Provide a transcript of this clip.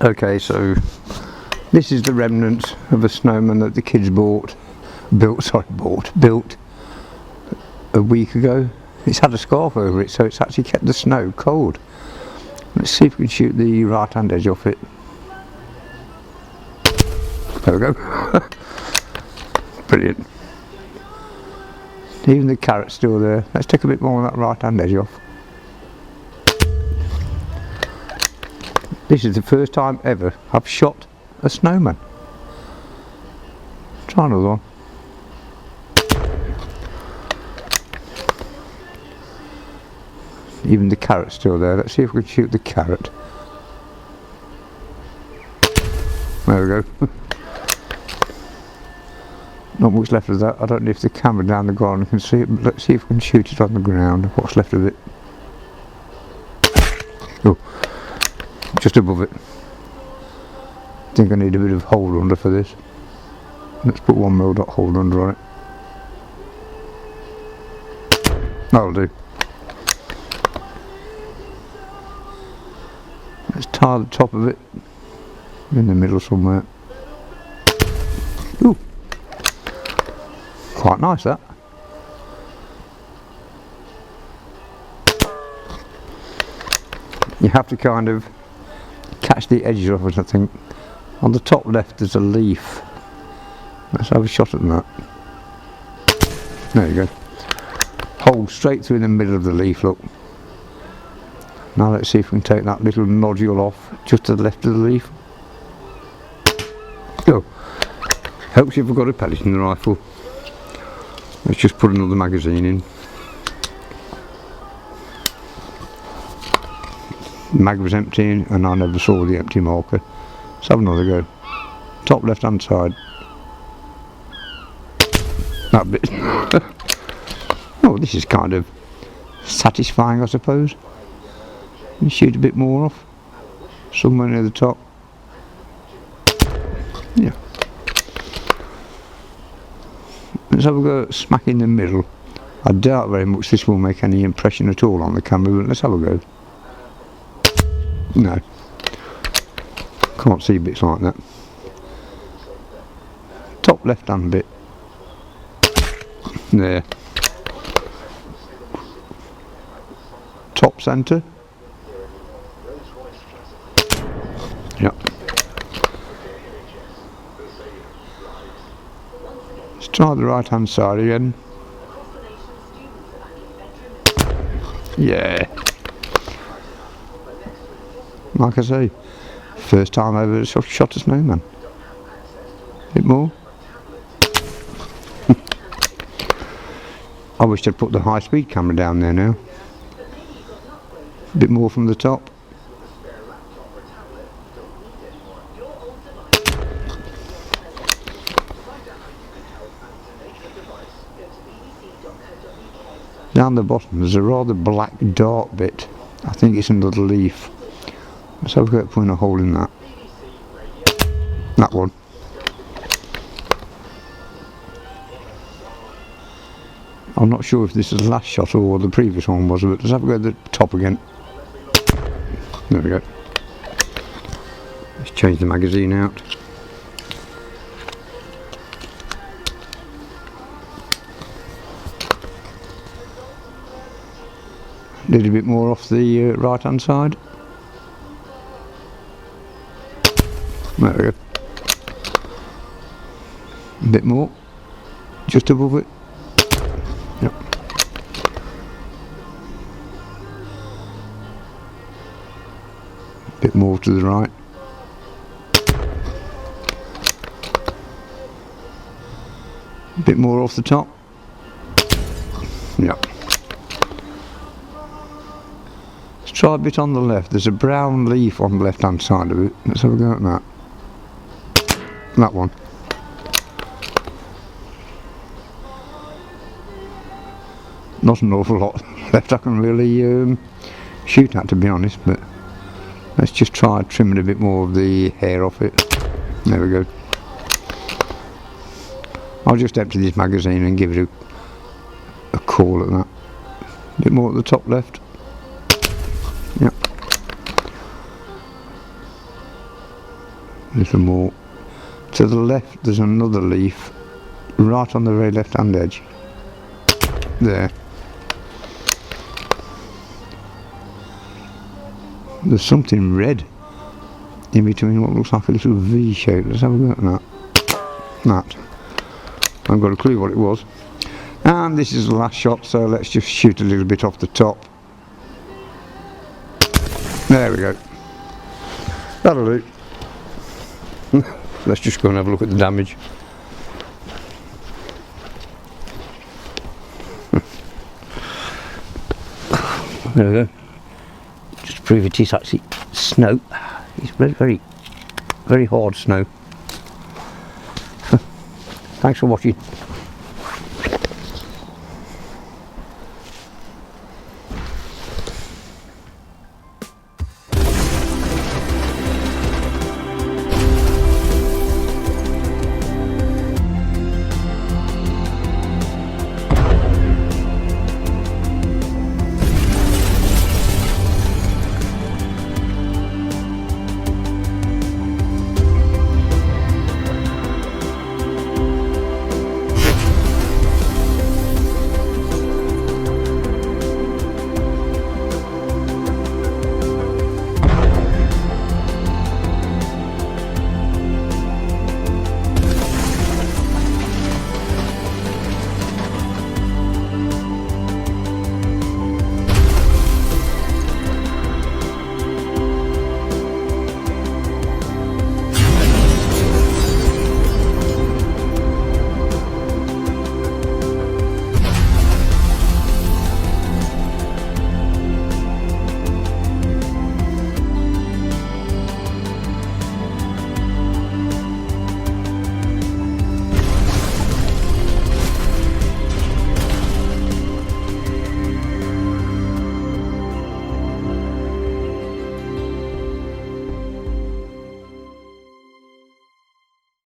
Okay, so this is the remnants of a snowman that the kids built a week ago. It's had a scarf over it, so it's actually kept the snow cold. Let's see if we can shoot the right hand edge off it. There we go. Brilliant. Even the carrot's still there. Let's take a bit more of that right hand edge off. This is the first time ever I've shot a snowman. Try another one. Even the carrot's still there. Let's see if we can shoot the carrot. There we go. Not much left of that. I don't know if the camera down the ground can see it, but let's see if we can shoot it on the ground. What's left of it? Oh, just above it. I think I need a bit of hold under for this. Let's put one more dot hold under on it. That'll do. Let's tie the top of it in the middle somewhere. Ooh, quite nice that. You have to kind of catch the edges of it, I think. On the top left there's a leaf. Let's have a shot at that. There you go. Hold straight through the middle of the leaf, look. Now let's see if we can take that little nodule off just to the left of the leaf. Oh, helps if we've got a pellet in the rifle. Let's just put another magazine in. The mag was emptying and I never saw the empty marker. Let's have another go. Top left hand side. That bit. Oh, this is kind of satisfying, I suppose. You shoot a bit more off, somewhere near the top. Yeah. Let's have a go at smack in the middle. I doubt very much this will make any impression at all on the camera, but let's have a go. No. Can't see bits like that. Top left hand bit. There. Top centre. Yep. Let's try the right hand side again. Yeah. Like I say, first time I ever shot a snowman. A bit more. I wish I'd put the high speed camera down there now. A bit more from the top. Down the bottom there's a rather black dark bit. I think it's another leaf. Let's have a go at putting a hole in that. That one. I'm not sure if this is the last shot or the previous one was, but let's have a go at the top again. There we go. Let's change the magazine out. A little bit more off the right hand side. There we go. A bit more. Just above it. Yep. A bit more to the right. A bit more off the top. Yep. Let's try a bit on the left. There's a brown leaf on the left hand side of it. Let's have a go at that. That one. Not an awful lot left I can really shoot at, to be honest, but let's just try trimming a bit more of the hair off it. There we go. I'll just empty this magazine and give it a call at that. A bit more at the top left. Yep. little more. To the left there's another leaf, right on the very left hand edge. There. There's something red in between what looks like a little V shape. Let's have a look at that. That. I've got a clue what it was. And this is the last shot, so let's just shoot a little bit off the top. There we go. That'll do. Let's just go and have a look at the damage. There we go. Just to prove it is actually snow. It's very, very hard snow. Thanks for watching.